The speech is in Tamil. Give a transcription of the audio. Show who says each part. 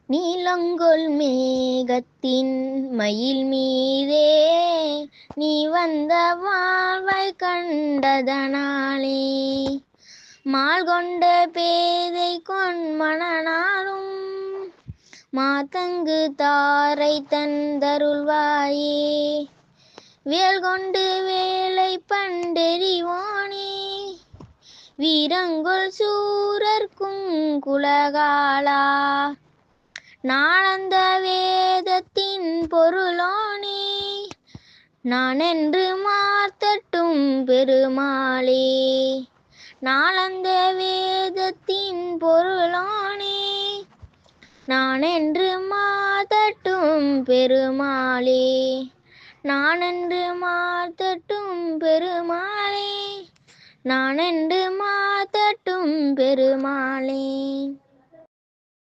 Speaker 1: நீலங்கொள் மேகத்தின் மயில் மீதே நீ வந்த வாழ்வை கண்டதனாலே மால் கொண்ட பேதை கொன்மணனாலும் மாதங்கு தாரை தந்தருள்வாயே வேல் கொண்டு வேலை பண்டெறிவோனே வீரங்கொள் சூரர்க்கும் குலகாலா நாளந்த வேதத்தின் பொருளோனே நான் என்று மார்த்தட்டும் பெருமாளே நாளந்த வேதத்தின் பொருளோனே நான் என்று மார்த்தட்டும் பெருமாளே நான் என்று மார்த்தட்டும் பெருமாளே நான் என்று மார்த்தட்டும் பெருமாளே.